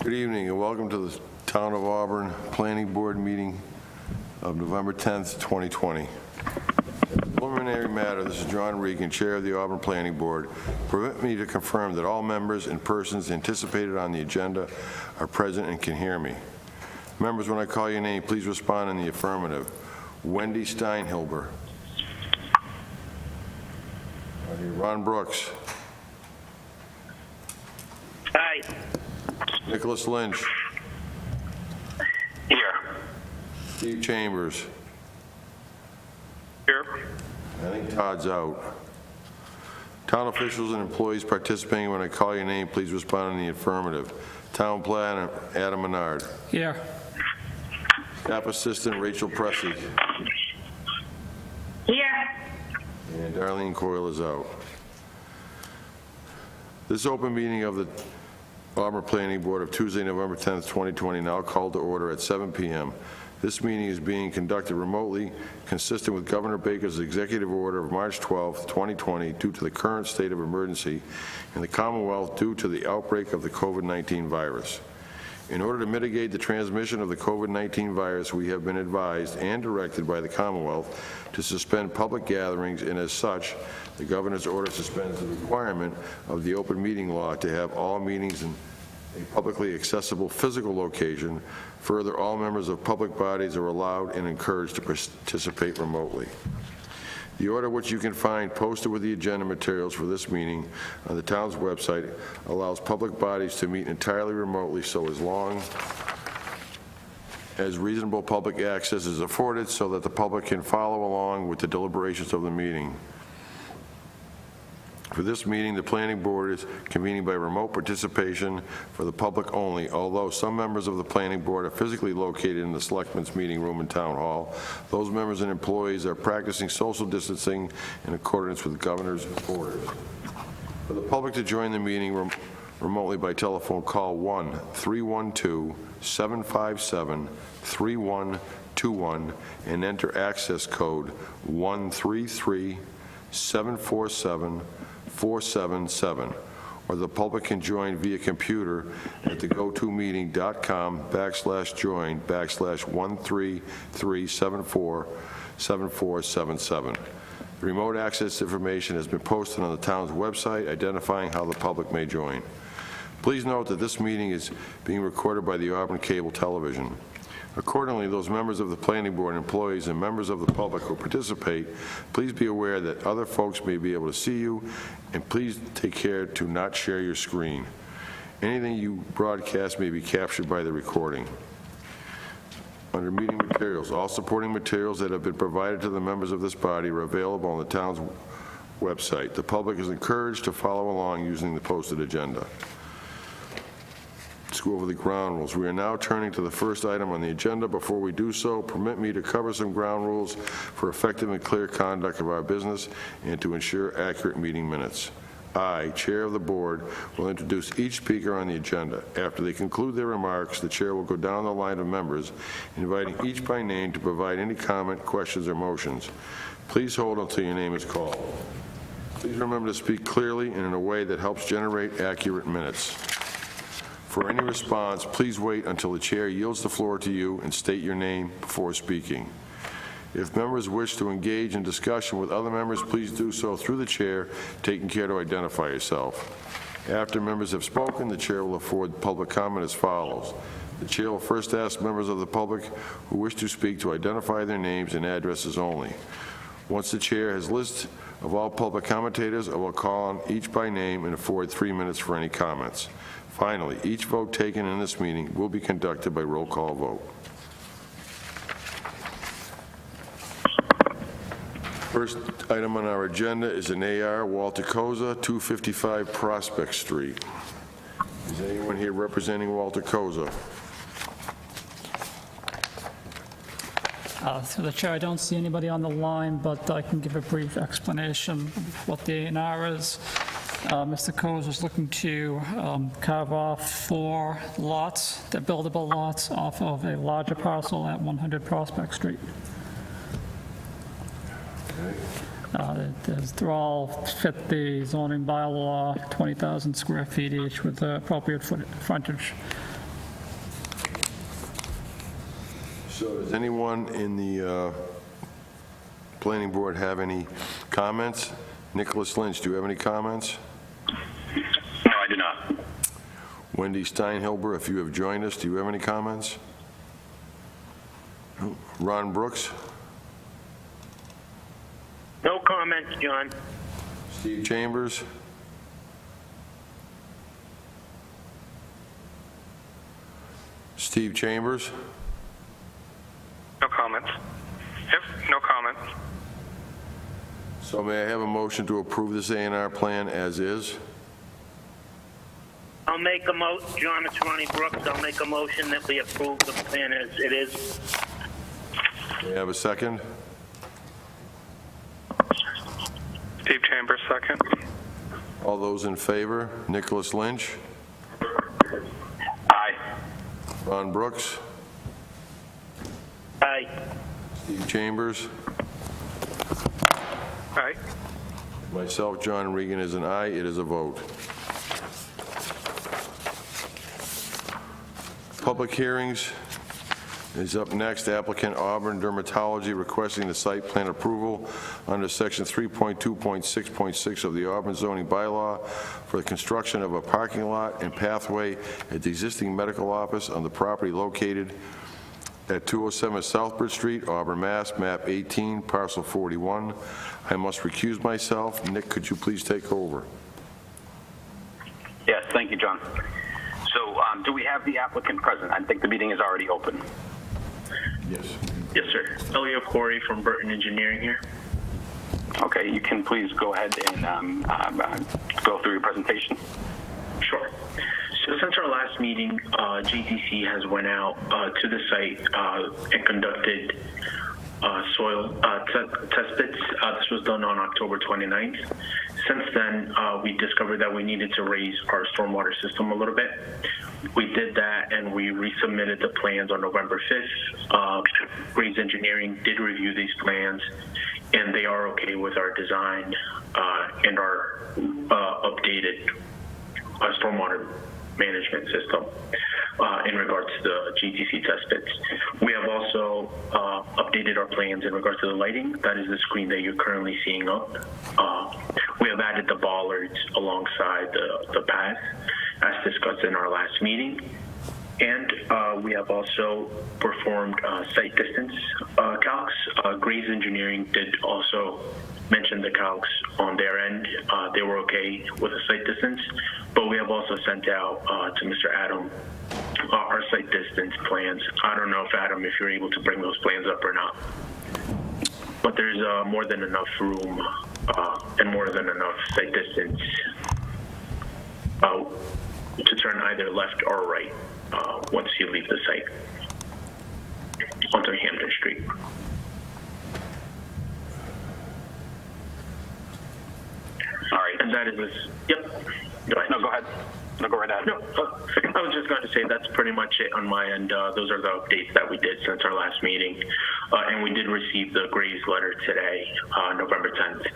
Good evening and welcome to the Town of Auburn Planning Board meeting of November 10th, 2020. Preliminary matter, this is John Regan, Chair of the Auburn Planning Board. Permit me to confirm that all members and persons anticipated on the agenda are present and can hear me. Members, when I call your name, please respond in the affirmative. Wendy Steinhilber. Ron Brooks. Aye. Nicholas Lynch. Here. Steve Chambers. Here. I think Todd's out. Town officials and employees participating, when I call your name, please respond in the affirmative. Town planner, Adam Menard. Here. Staff assistant, Rachel Pressey. Here. And Darlene Coyle is out. This open meeting of the Auburn Planning Board of Tuesday, November 10th, 2020, now called to order at 7 p.m. This meeting is being conducted remotely, consistent with Governor Baker's executive order of March 12th, 2020, due to the current state of emergency in the Commonwealth due to the outbreak of the COVID-19 virus. In order to mitigate the transmission of the COVID-19 virus, we have been advised and directed by the Commonwealth to suspend public gatherings, and as such, the governor's order suspends the requirement of the open meeting law to have all meetings in a publicly accessible physical location. Further, all members of public bodies are allowed and encouraged to participate remotely. The order, which you can find posted with the agenda materials for this meeting on the town's website, allows public bodies to meet entirely remotely, so as long as reasonable public access is afforded so that the public can follow along with the deliberations of the meeting. For this meeting, the Planning Board is convening by remote participation for the public only, although some members of the Planning Board are physically located in the Selectmen's meeting room in Town Hall. Those members and employees are practicing social distancing in accordance with the Governor's orders. For the public to join the meeting remotely by telephone, call 1-312-757-3121 and enter access code 133-747-477, or the public can join via computer at the gotomeeting.com/join/133747477. The remote access information has been posted on the town's website identifying how the public may join. Please note that this meeting is being recorded by the Auburn Cable Television. Accordingly, those members of the Planning Board, employees, and members of the public who participate, please be aware that other folks may be able to see you, and please take care to not share your screen. Anything you broadcast may be captured by the recording. Under meeting materials, all supporting materials that have been provided to the members of this body are available on the town's website. The public is encouraged to follow along using the posted agenda. Let's go over the ground rules. We are now turning to the first item on the agenda. Before we do so, permit me to cover some ground rules for effective and clear conduct of our business and to ensure accurate meeting minutes. I, Chair of the Board, will introduce each speaker on the agenda. After they conclude their remarks, the Chair will go down the line of members, inviting each by name to provide any comment, questions, or motions. Please hold until your name is called. Please remember to speak clearly and in a way that helps generate accurate minutes. For any response, please wait until the Chair yields the floor to you and state your name before speaking. If members wish to engage in discussion with other members, please do so through the Chair, taking care to identify yourself. After members have spoken, the Chair will afford public comment as follows. The Chair will first ask members of the public who wish to speak to identify their names and addresses only. Once the Chair has a list of all public commentators, I will call on each by name and afford 3 minutes for any comments. Finally, each vote taken in this meeting will be conducted by roll call vote. First item on our agenda is an AR, Walter Koza, 255 Prospect Street. Is anyone here representing Walter Koza? Through the chair, I don't see anybody on the line, but I can give a brief explanation of what the A&R is. Mr. Coase is looking to carve off 4 lots, they're buildable lots, off of a larger parcel at 100 Prospect Street. They all fit the zoning bylaw, 20,000 square feet each with appropriate frontage. So does anyone in the planning board have any comments? Nicholas Lynch, do you have any comments? No, I do not. Wendy Steinhilber, if you have joined us, do you have any comments? Ron Brooks? No comments, John. Steve Chambers? Steve Chambers? No comments. Yep, no comments. So may I have a motion to approve this A&R plan as is? I'll make a John, it's Ronnie Brooks. I'll make a motion that we approve the plan as it is. May I have a second? Steve Chambers, second. All those in favor? Nicholas Lynch? Aye. Ron Brooks? Aye. Steve Chambers? Aye. Myself, John Regan, is an aye. It is a vote. Public hearings is up next. Applicant Auburn Dermatology requesting the site plan approval under section 3.2.6.6 of the Auburn zoning bylaw for the construction of a parking lot and pathway at the existing medical office on the property located at 207 Southbridge Street, Auburn, Mass., map 18, parcel 41. I must recuse myself. Nick, could you please take over? Yes, thank you, John. So do we have the applicant present? I think the meeting is already open. Yes. Yes, sir. Elio Corey from Burton Engineering here. Okay, you can please go ahead and go through your presentation. Sure. So since our last meeting, GTC has went out to the site and conducted soil test bits. This was done on October 29th. Since then, we discovered that we needed to raise our stormwater system a little bit. We did that, and we resubmitted the plans on November 5th. Graves Engineering did review these plans, and they are okay with our design and our updated stormwater management system in regards to the GTC test bits. We have also updated our plans in regards to the lighting. That is the screen that you're currently seeing up. We have added the bollards alongside the path as discussed in our last meeting. And we have also performed site distance calcs. Graves Engineering did also mention the calcs on their end. They were okay with the site distance, but we have also sent out to Mr. Adam our site distance plans. I don't know if Adam, if you're able to bring those plans up or not, but there's more than enough room and more than enough site distance to turn either left or right once you leave the site onto Hampton Street. All right. And that is this. Yep. Go ahead. No, go ahead. No, go right ahead. No, I was just going to say that's pretty much it on my end. Those are the updates that we did since our last meeting. And we did receive the Graves letter today, November 10th.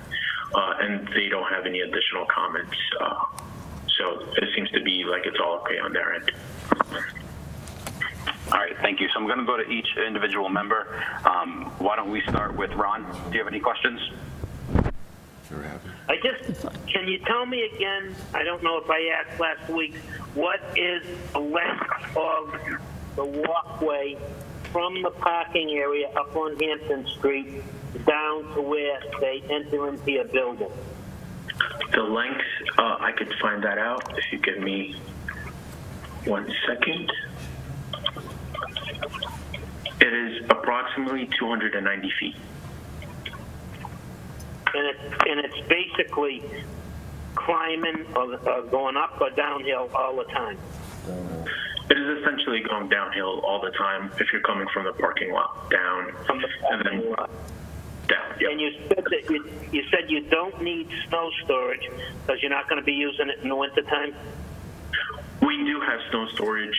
And they don't have any additional comments. So it seems to be like it's all okay on their end. All right, thank you. So I'm going to go to each individual member. Why don't we start with Ron? Do you have any questions? Can you tell me again, I don't know if I asked last week, what is the length of the walkway from the parking area up on Hampton Street down to where they enter into your building? The length, I could find that out if you give me 1 second. It is approximately 290 feet. And it's basically climbing or going up or downhill all the time. It is essentially going downhill all the time if you're coming from the parking lot down. From the parking lot. Down, yep. And you said that you said you don't need snow storage because you're not going to be using it in the wintertime? We do have snow storage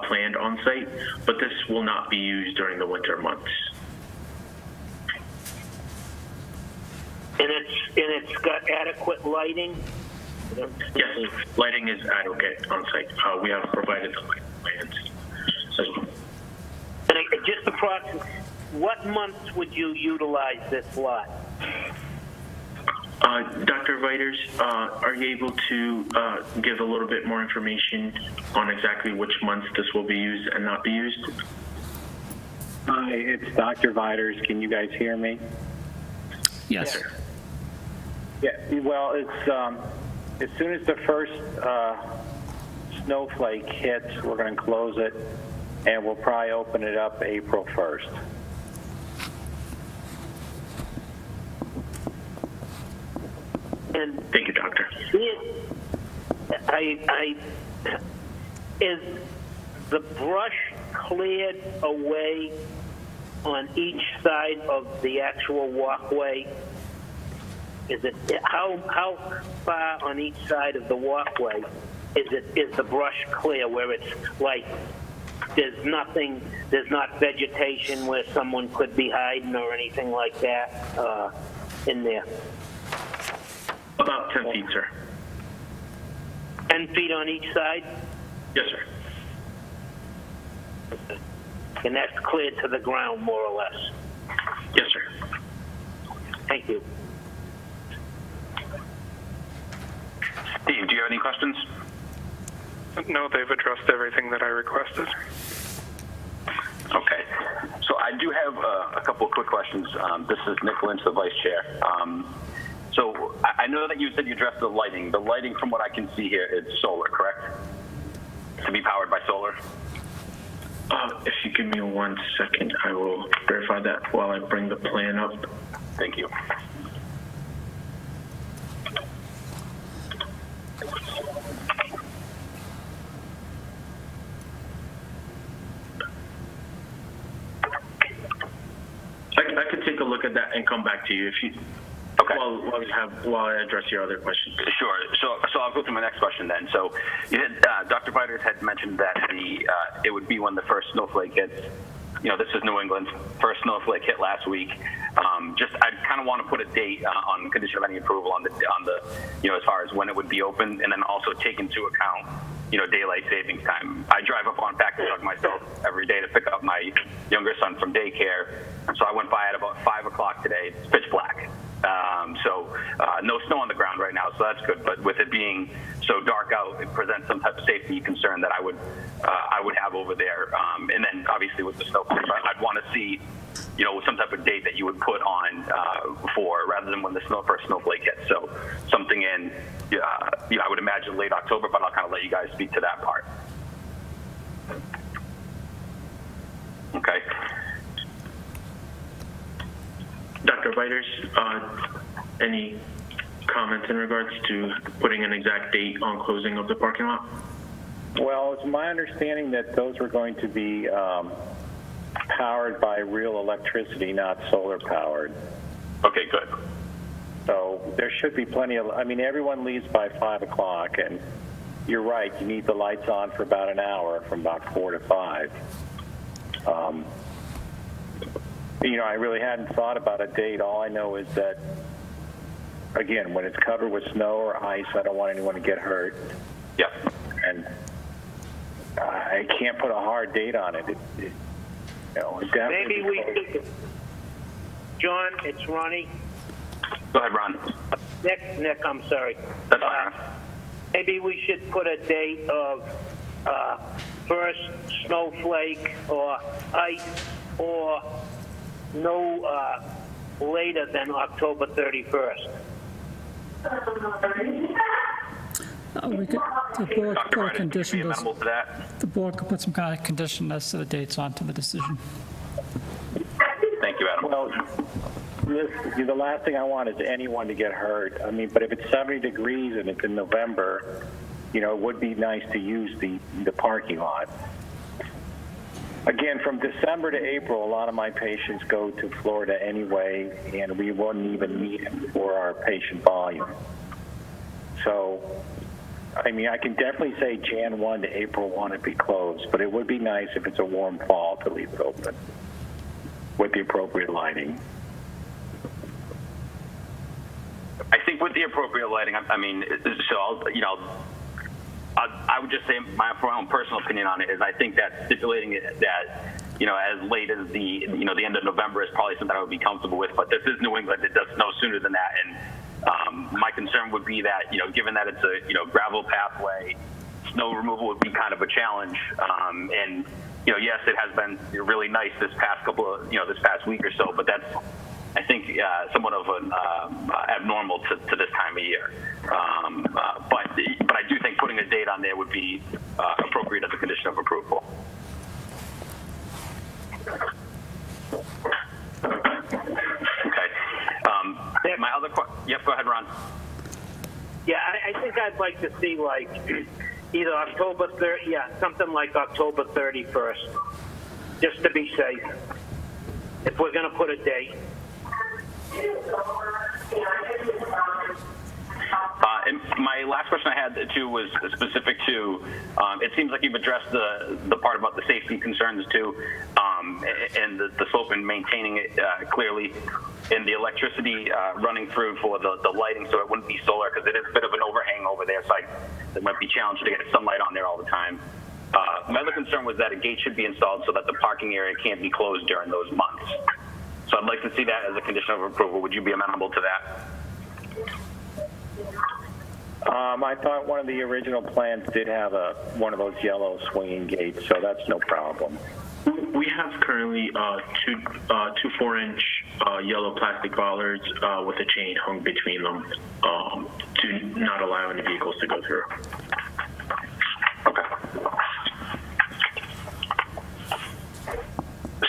planned on site, but this will not be used during the winter months. And it's got adequate lighting? Yes, lighting is adequate on site. We have provided the lighting plans as well. And just approximately, what months would you utilize this lot? Dr. Viters, are you able to give a little bit more information on exactly which months this will be used and not be used? Hi, it's Dr. Viters. Can you guys hear me? Yes. Yeah, well, it's as soon as the first snowflake hits, we're going to close it, and we'll probably open it up April 1st. And Thank you, Doctor. is the brush cleared away on each side of the actual walkway? Is it how far on each side of the walkway is the brush clear where it's like there's not vegetation where someone could be hiding or anything like that in there? About 10 feet, sir. 10 feet on each side? Yes, sir. And that's cleared to the ground, more or less. Yes, sir. Thank you. Steve, do you have any questions? No, they've addressed everything that I requested. Okay. So I do have a couple of quick questions. This is Nick Lynch, the vice chair. So I know that you said you addressed the lighting. The lighting, from what I can see here, is solar, correct? To be powered by solar? If you give me 1 second, I will verify that while I bring the plan up. Thank you. I could take a look at that and come back to you if you. Okay. While I address your other questions. Sure. So I'll go to my next question then. So you had, Dr. Viters had mentioned that it would be when the first snowflake hits. You know, this is New England. First snowflake hit last week. I kind of want to put a date on condition of any approval on the as far as when it would be open, and then also take into account daylight savings time. I drive up on Packagug myself every day to pick up my younger son from daycare. So I went by at about 5 o'clock today. It's pitch black. No snow on the ground right now, so that's good. But with it being so dark out, it presents some type of safety concern that I would have over there. And then obviously with the snow, I'd want to see, some type of date that you would put on for rather than when the first snowflake hits. So something in, I would imagine late October, but I'll kind of let you guys speak to that part. Okay. Dr. Viters, any comments in regards to putting an exact date on closing of the parking lot? Well, it's my understanding that those were going to be powered by real electricity, not solar powered. Okay, good. So there should be plenty of, everyone leaves by 5 o'clock, and you're right, you need the lights on for about an hour, from about 4 to 5. I really hadn't thought about a date. All I know is that, again, when it's covered with snow or ice, I don't want anyone to get hurt. Yep. And I can't put a hard date on it. Maybe we could. John, it's Ronnie. Go ahead, Ron. Nick, I'm sorry. That's fine. Maybe we should put a date of first snowflake or ice or no later than October 31st. We could, the board could put a condition, Be amenable to that? the board could put some kind of condition as to the dates onto the decision. Thank you, Adam. Well, the last thing I want is anyone to get hurt. But if it's 70 degrees and it's in November, it would be nice to use the parking lot. Again, from December to April, a lot of my patients go to Florida anyway, and we wouldn't even meet for our patient volume. So, I can definitely say Jan 1 to April 1 it'd be closed, but it would be nice if it's a warm fall to leave it open with the appropriate lighting. I think with the appropriate lighting, I would just say my own personal opinion on it is I think that stipulating it that, as late as the end of November is probably something I would be comfortable with. But this is New England; it does snow sooner than that, and my concern would be that given that it's a gravel pathway, snow removal would be kind of a challenge. And yes, it has been really nice this past this past week or so, but that's, I think, somewhat of an abnormal to this time of year. But I do think putting a date on there would be appropriate as a condition of approval. Okay. My other yep, go ahead, Ron. Yeah, I think I'd like to see like either October 30, something like October 31st, just to be safe. If we're going to put a date. And my last question I had too was specific to. It seems like you've addressed the part about the safety concerns too, and the slope and maintaining it clearly, and the electricity running through for the lighting, so it wouldn't be solar because it is a bit of an overhang over there, so it might be challenging to get sunlight on there all the time. My other concern was that a gate should be installed so that the parking area can't be closed during those months. So I'd like to see that as a condition of approval. Would you be amenable to that? I thought one of the original plans did have one of those yellow swinging gates, so that's no problem. We have currently two 4-inch yellow plastic bollards with a chain hung between them to not allow any vehicles to go through. Okay.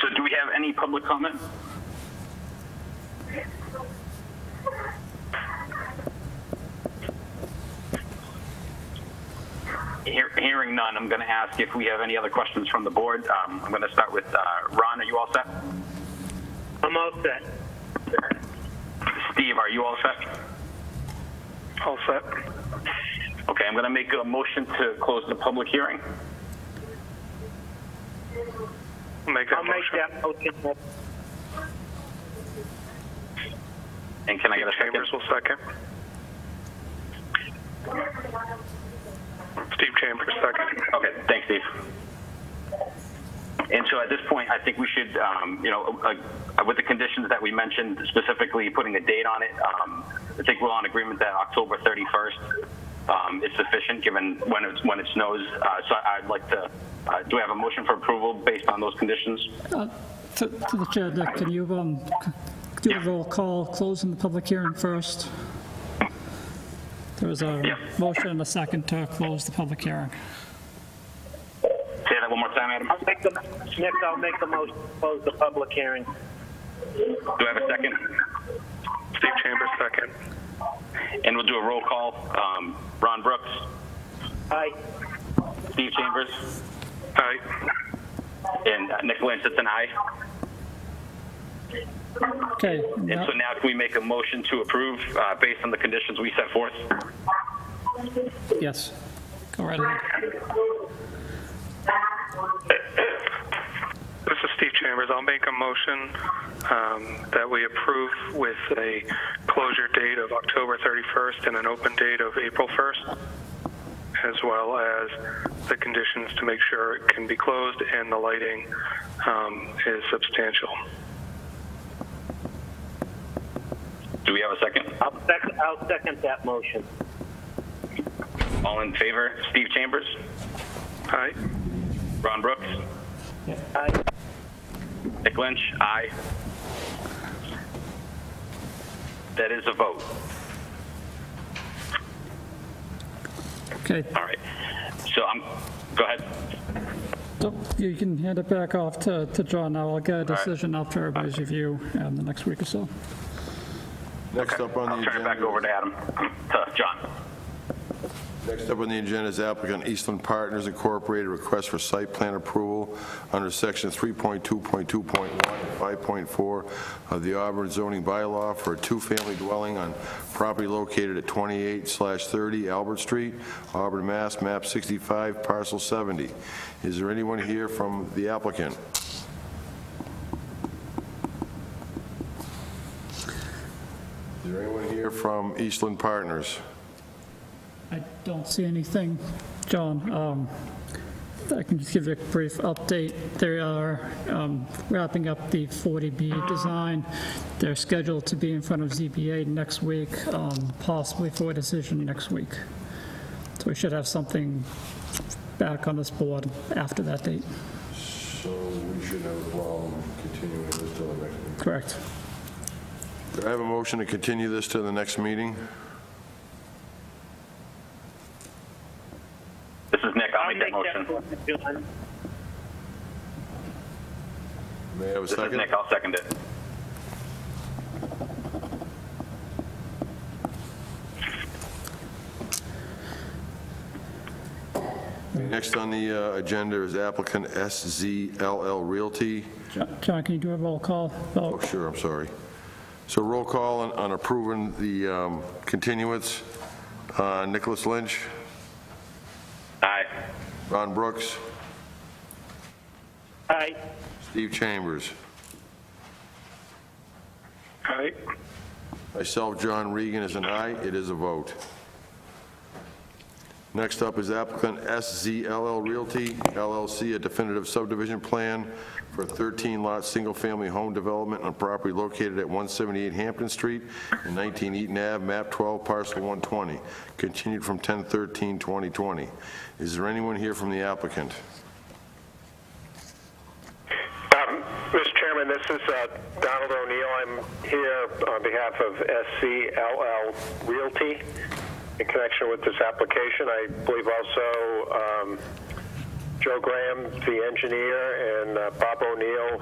So do we have any public comment? Hearing none, I'm going to ask if we have any other questions from the board. I'm going to start with Ron. Are you all set? I'm all set. Steve, are you all set? All set. Okay, I'm going to make a motion to close the public hearing. I'll make that I'll make motion. that motion. And can I get a second? Chambers will second. Steve Chambers, second. Okay, thanks, Steve. And so at this point, I think we should, with the conditions that we mentioned, specifically putting a date on it, I think we're on agreement that October 31st is sufficient given when it snows. So I'd like to, do we have a motion for approval based on those conditions? To the chair, Dick, can you do a roll call, closing the public hearing first? There was a motion and a second to close the public hearing. Say that one more time, Adam. Nick, I'll make a motion to close the public hearing. Do I have a second? Steve Chambers, second. And we'll do a roll call. Ron Brooks, Aye. Steve Chambers, Aye. and Nick Lynch, that's an aye. Okay. And so now can we make a motion to approve based on the conditions we set forth? Yes. Go right ahead. This is Steve Chambers. I'll make a motion that we approve with a closure date of October 31st and an open date of April 1st, as well as the conditions to make sure it can be closed and the lighting is substantial. Do we have a second? I'll second that motion. All in favor? Steve Chambers? Aye. Ron Brooks? Aye. Nick Lynch? Aye. That is a vote. Okay. All right. So go ahead. So you can hand it back off to John now. I'll get a decision out for everybody's review in the next week or so. Next up on the I'll agenda. turn it back over to Adam, to John. Next up on the agenda is applicant Eastland Partners Incorporated, request for site plan approval under section 3.2.2.1 and 5.4 of the Auburn zoning bylaw for a two-family dwelling on property located at 28/30 Albert Street, Auburn, Mass., map 65, parcel 70. Is there anyone here from the applicant? Is there anyone here from Eastland Partners? I don't see anything, John. I can just give you a brief update. They are wrapping up the 40B design. They're scheduled to be in front of ZBA next week, possibly for a decision next week. So we should have something back on this board after that date. So we should have a problem continuing this till the next meeting. Correct. Do I have a motion to continue this to the next meeting? This is Nick. I'll make that motion. John. May I have a This is second? Nick. I'll second it. Next on the agenda is applicant SZLL Realty. John, can you do a roll call? Oh, sure, I'm sorry. So roll call on approving the continuance. Nicholas Lynch, Aye. Ron Brooks, Aye. Steve Chambers, Aye. myself, John Regan, is an aye. It is a vote. Next up is applicant SZLL Realty LLC, a definitive subdivision plan for a 13-lot single-family home development on property located at 178 Hampton Street and 19 Eaton Ave, map 12, parcel 120, continued from 10/13/2020. Is there anyone here from the applicant? Mr. Chairman, this is Donald O'Neill. I'm here on behalf of SCLL Realty in connection with this application. I believe also Joe Graham, the engineer, and Bob O'Neill,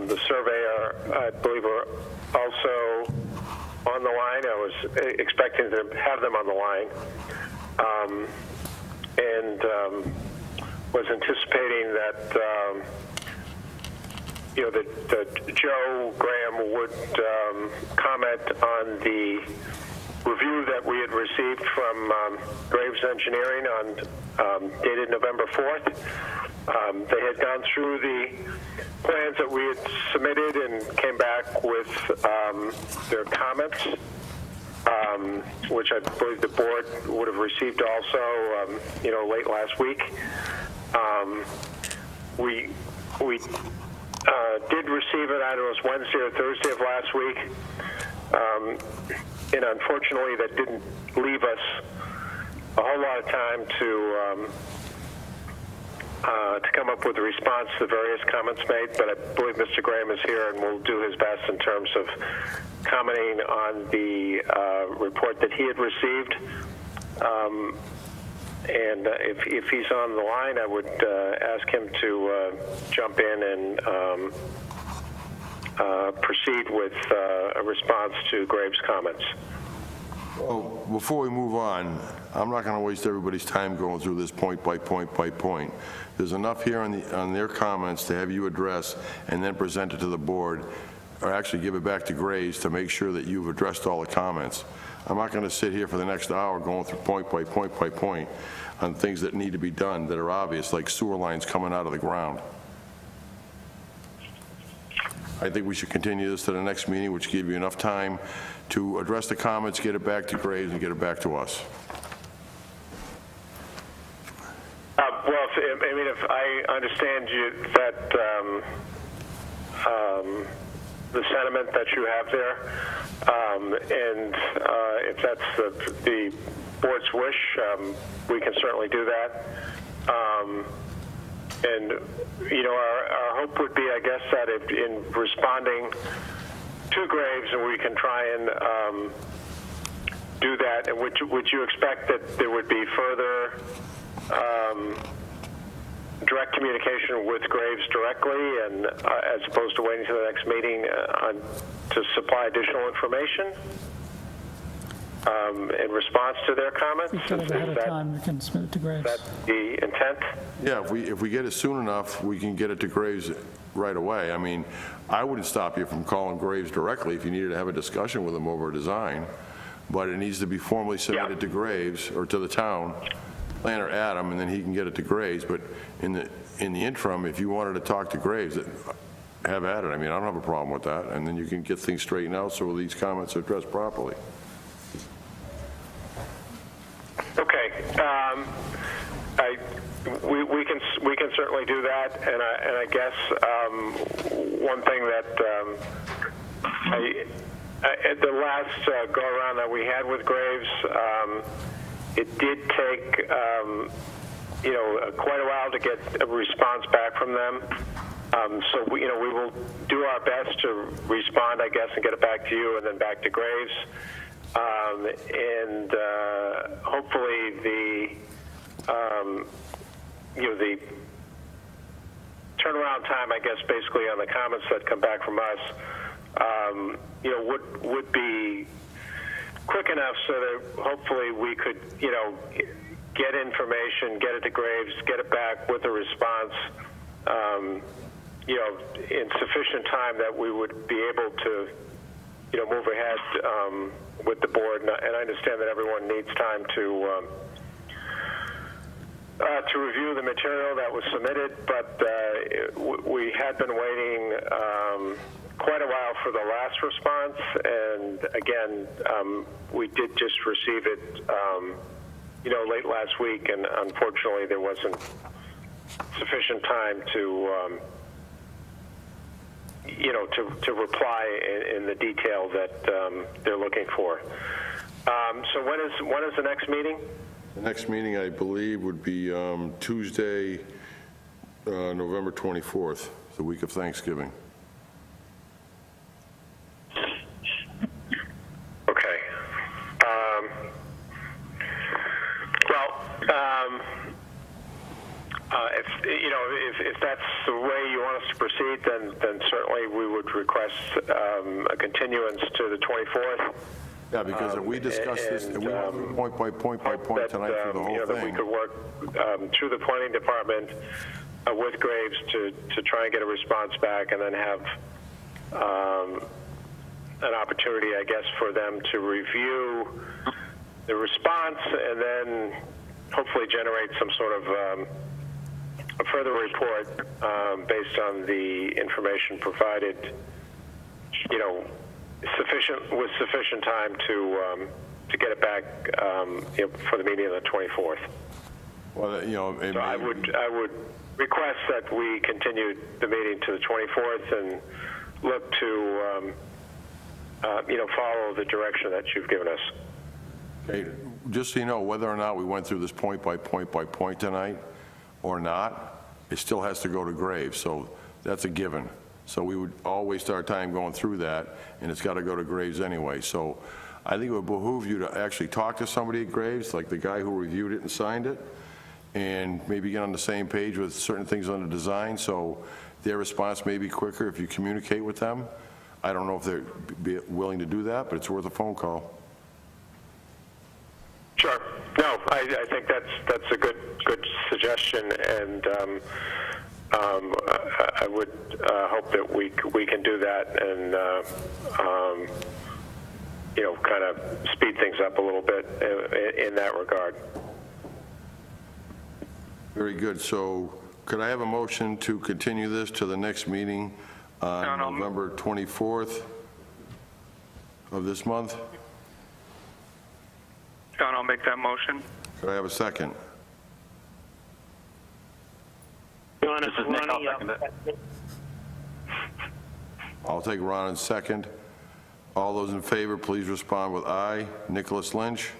the surveyor, I believe are also on the line. I was expecting to have them on the line. And was anticipating that that Joe Graham would comment on the review that we had received from Graves Engineering on dated November 4th. They had gone through the plans that we had submitted and came back with their comments, which I believe the board would have received also, late last week. We did receive it, I don't know, it was Wednesday or Thursday of last week. And unfortunately, that didn't leave us a whole lot of time to come up with a response to the various comments made. But I believe Mr. Graham is here and will do his best in terms of commenting on the report that he had received. And if he's on the line, I would ask him to jump in and proceed with a response to Graves' comments. Well, before we move on, I'm not going to waste everybody's time going through this point by point by point. There's enough here on their comments to have you address and then present it to the board, or actually give it back to Graves to make sure that you've addressed all the comments. I'm not going to sit here for the next hour going through point by point by point on things that need to be done that are obvious, like sewer lines coming out of the ground. I think we should continue this to the next meeting, which give you enough time to address the comments, get it back to Graves, and get it back to us. If I understand that the sentiment that you have there, and if that's the board's wish, we can certainly do that. And our hope would be, I guess, that in responding to Graves, and we can try and do that. And would you expect that there would be further direct communication with Graves directly, and as opposed to waiting to the next meeting to supply additional information in response to their comments? If we get it ahead of time, we can submit it to Graves. That's the intent? Yeah, if we get it soon enough, we can get it to Graves right away. I mean, I wouldn't stop you from calling Graves directly if you needed to have a discussion with him over a design, but it needs to be formally submitted to Graves or to the town planner, Adam, and then he can get it to Graves. But in the interim, if you wanted to talk to Graves, have at it. I mean, I don't have a problem with that, and then you can get things straightened out so these comments are addressed properly. Okay. we can certainly do that, and I guess one thing that at the last go around that we had with Graves, it did take quite a while to get a response back from them. So we will do our best to respond, I guess, and get it back to you, and then back to Graves, and hopefully the turnaround time, I guess, basically on the comments that come back from us, would be quick enough so that hopefully we could, get information, get it to Graves, get it back with a response, in sufficient time that we would be able to, move ahead with the board. And I understand that everyone needs time to review the material that was submitted, but we had been waiting quite a while for the last response, and again, we did just receive it, late last week, and unfortunately there wasn't sufficient time to reply in the detail that they're looking for. So when is the next meeting? The next meeting, I believe, would be Tuesday, November 24th, the week of Thanksgiving. Okay. If that's the way you want us to proceed, then certainly we would request a continuance to the 24th. Yeah, because if we discuss this, if we went point by point tonight through the whole that we thing. could work through the planning department with Graves to try and get a response back, and then have an opportunity, I guess, for them to review the response, and then hopefully generate some sort of a further report based on the information provided, with sufficient time to get it back, for the meeting on the 24th. Well, So I would request that we continue the meeting to the 24th and look to, follow the direction that you've given us. Okay, just so you know, whether or not we went through this point by point tonight or not, it still has to go to Graves, so that's a given. So we would all waste our time going through that, and it's got to go to Graves anyway. So I think it would behoove you to actually talk to somebody at Graves, like the guy who reviewed it and signed it, and maybe get on the same page with certain things on the design, so their response may be quicker if you communicate with them. I don't know if they'd be willing to do that, but it's worth a phone call. Sure. No, I think that's a good suggestion, and I would hope that we can do that and kind of speed things up a little bit in that regard. Very good. So could I have a motion to continue this to the next meeting on November 24th of this month? John, I'll make that motion. Could I have a second? This is Nick, I'll second it. I'll take Ron's second. All those in favor, please respond with aye. Nicholas Lynch?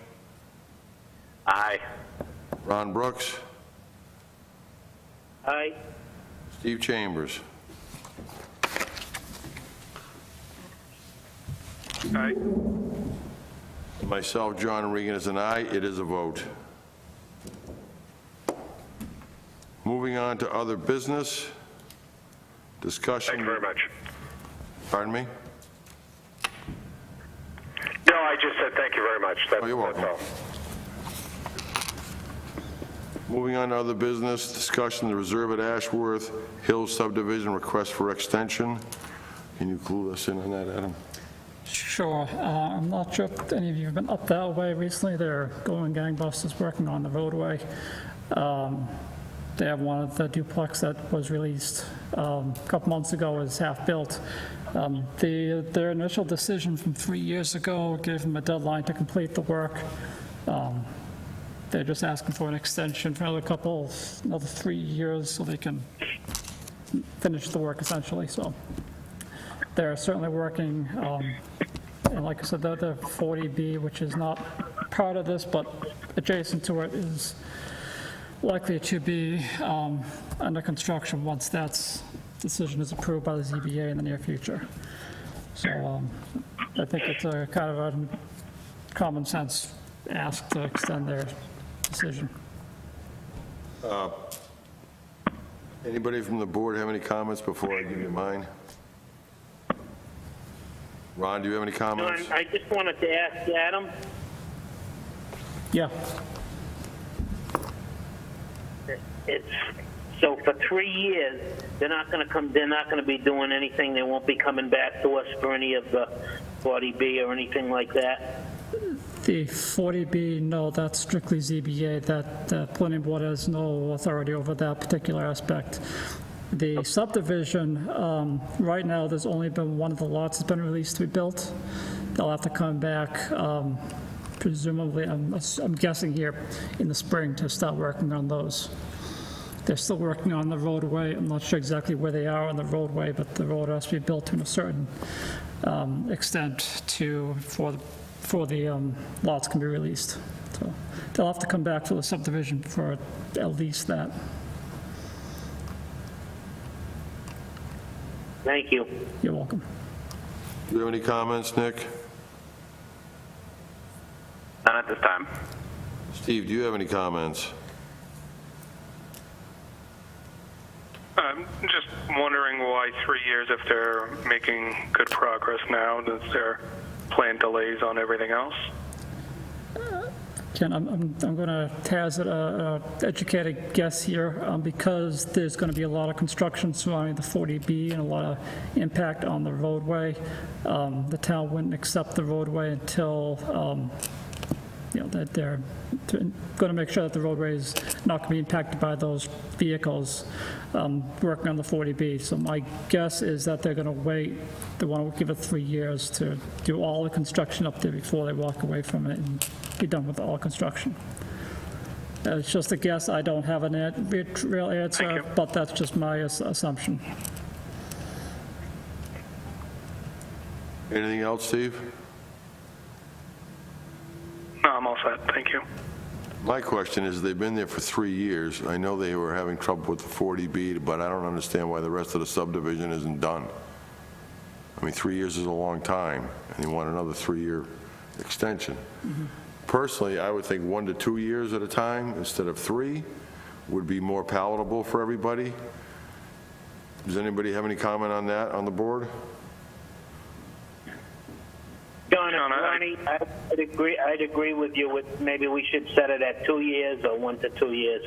Aye. Ron Brooks? Aye. Steve Chambers? Aye. Myself, John Regan, is an aye. It is a vote. Moving on to other business. Discussion. Thank you very much. Pardon me? No, I just said thank you very much. You're welcome. That's all. Moving on to other business, discussion, the Reserve at Ashworth Hills subdivision request for extension. Can you clue us in on that, Adam? Sure. I'm not sure if any of you have been up that way recently. They're going gangbusters working on the roadway. They have one of the duplex that was released a couple months ago is half-built. Their initial decision from 3 years ago gave them a deadline to complete the work. they're just asking for an extension for another 3 years so they can finish the work essentially. So they're certainly working, and like I said, the 40B, which is not part of this, but adjacent to it, is likely to be under construction once that decision is approved by the ZBA in the near future. So I think it's a kind of a common sense ask to extend their decision. Anybody from the board have any comments before I give you mine? Ron, do you have any comments? I just wanted to ask Adam, Yeah, it's, so for 3 years, they're not going to be doing anything. They won't be coming back to us for any of the 40B or anything like that. the 40B, no, that's strictly ZBA. That the planning board has no authority over that particular aspect. The subdivision, right now, there's only been one of the lots that's been released to be built. They'll have to come back, presumably, I'm guessing here, in the spring to start working on those. They're still working on the roadway. I'm not sure exactly where they are on the roadway, but the road has to be built to a certain extent for the lots can be released. So they'll have to come back for the subdivision for at least that. Thank you. You're welcome. Do you have any comments, Nick? None at this time. Steve, do you have any comments? I'm just wondering why 3 years if they're making good progress now. Is there planned delays on everything else? Ken, I'm going to hazard an educated guess here because there's going to be a lot of construction surrounding the 40B and a lot of impact on the roadway. The town wouldn't accept the roadway until, that they're going to make sure that the roadway is not going to be impacted by those vehicles working on the 40B. So my guess is that they're going to wait. They want to give it 3 years to do all the construction up there before they walk away from it and be done with all construction. It's just a guess. I don't have a real answer, but that's just my assumption. Anything else, Steve? No, I'm all set. Thank you. My question is, they've been there for 3 years. I know they were having trouble with the 40B, but I don't understand why the rest of the subdivision isn't done. I mean, 3 years is a long time, and you want another 3-year extension. Personally, I would think 1 to 2 years at a time instead of 3 would be more palatable for everybody. Does anybody have any comment on that on the board? Ronnie, I'd agree with you. Maybe we should set it at 2 years or 1 to 2 years,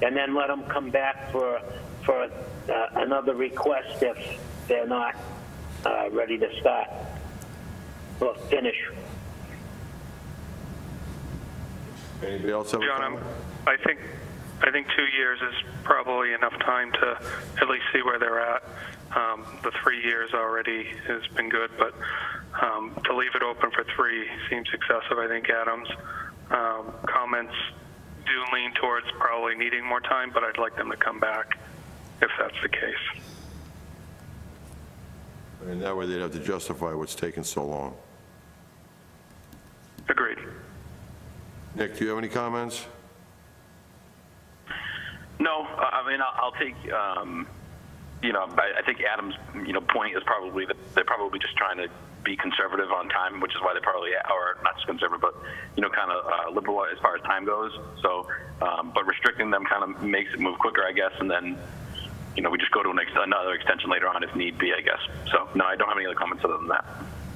and then let them come back for another request if they're not ready to start or finish. Anybody else have a John, comment? I think 2 years is probably enough time to at least see where they're at. The 3 years already has been good, but to leave it open for 3 seems excessive. I think Adam's comments do lean towards probably needing more time, but I'd like them to come back if that's the case. And that way they'd have to justify what's taking so long. Agreed. Nick, do you have any comments? No, I mean, I'll take, I think Adam's, point is probably that they're probably just trying to be conservative on time, which is why they probably, or not just conservative, but, kind of liberal as far as time goes. So, but restricting them kind of makes it move quicker, I guess, and then, we just go to another extension later on if need be, I guess. So, no, I don't have any other comments other than that.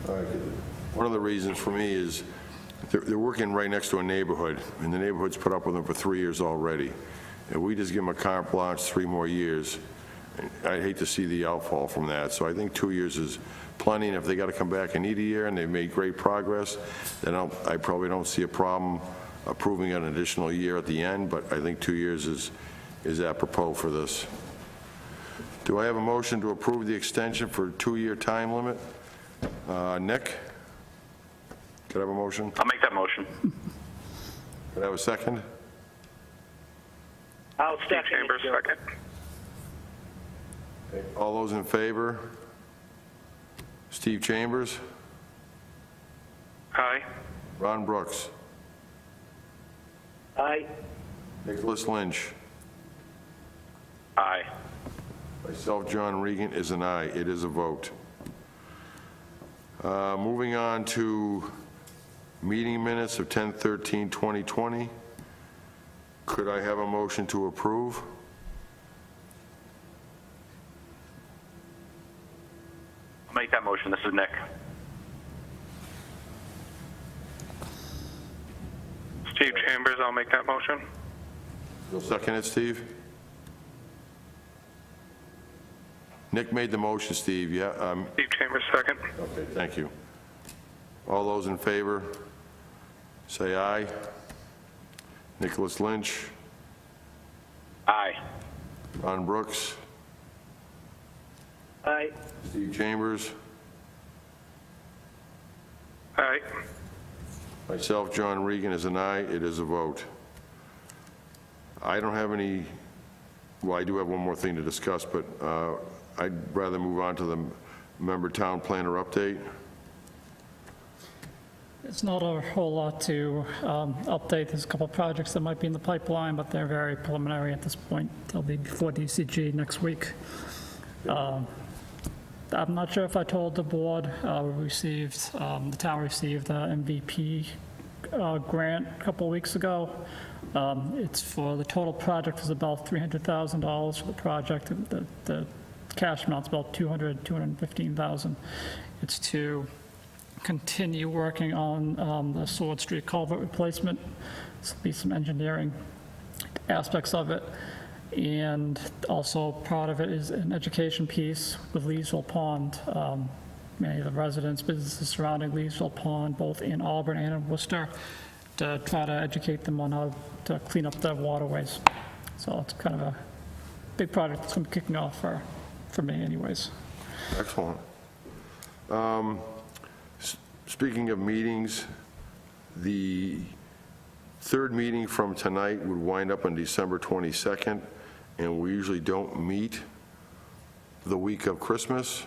All right. One of the reasons for me is they're working right next to a neighborhood, and the neighborhood's put up with them for 3 years already. If we just give them a carte blanche 3 more years, I'd hate to see the outfall from that. So I think 2 years is plenty, and if they got to come back and need a year and they've made great progress, then I probably don't see a problem approving an additional year at the end, but I think 2 years is apropos for this. Do I have a motion to approve the extension for a 2-year time limit? Nick? Could I have a motion? I'll make that motion. Could I have a second? I'll Steve second Chambers, it, Joe. second. All those in favor? Steve Chambers, Aye. Ron Brooks, Aye. Nicholas Lynch, Aye. myself, John Regan, is an aye. It is a vote. Moving on to meeting minutes of 10/13/2020. Could I have a motion to approve? I'll make that motion. This is Nick. Steve Chambers, I'll make that motion. You'll second it, Steve? Nick made the motion, Steve. Yeah, Steve Chambers, second. okay, thank you. All those in favor, say aye. Nicholas Lynch, Aye. Ron Brooks, Aye. Steve Chambers, Aye. myself, John Regan, is an aye. It is a vote. I don't have any, well, I do have one more thing to discuss, but I'd rather move on to the member town planner update. It's not a whole lot to update. There's a couple of projects that might be in the pipeline, but they're very preliminary at this point. They'll be before DCG next week. I'm not sure if I told the board, the town received an MVP grant a couple of weeks ago. It's for, the total project is about $300,000 for the project. The cash amount's about $215,000. It's to continue working on the Sword Street culvert replacement. There'll be some engineering aspects of it. And also part of it is an education piece with Leesville Pond. Many of the residents, businesses surrounding Leesville Pond, both in Auburn and in Worcester, to try to educate them on how to clean up their waterways. So it's kind of a big project that's going to be kicking off for me anyways. Excellent. Speaking of meetings, the third meeting from tonight would wind up on December 22nd, and we usually don't meet the week of Christmas,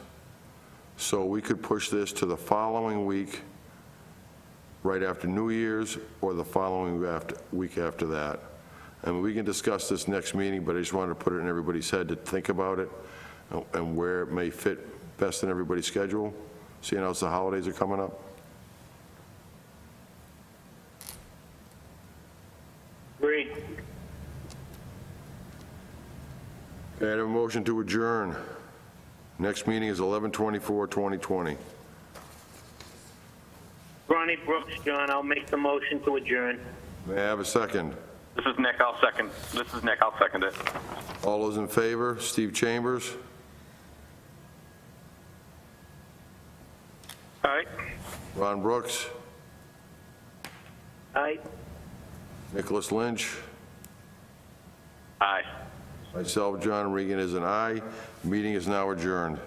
so we could push this to the following week, right after New Year's, or the following week after that. And we can discuss this next meeting, but I just wanted to put it in everybody's head to think about it and where it may fit best in everybody's schedule, seeing as the holidays are coming up. Agreed. Okay, I have a motion to adjourn. Next meeting is 11/24/2020. Ronnie Brooks, John, I'll make the motion to adjourn. May I have a second? This is Nick. I'll second. This is Nick. I'll second it. All those in favor? Steve Chambers, Aye. Ron Brooks, Aye. Nicholas Lynch, Aye. myself, John Regan, is an aye. Meeting is now adjourned.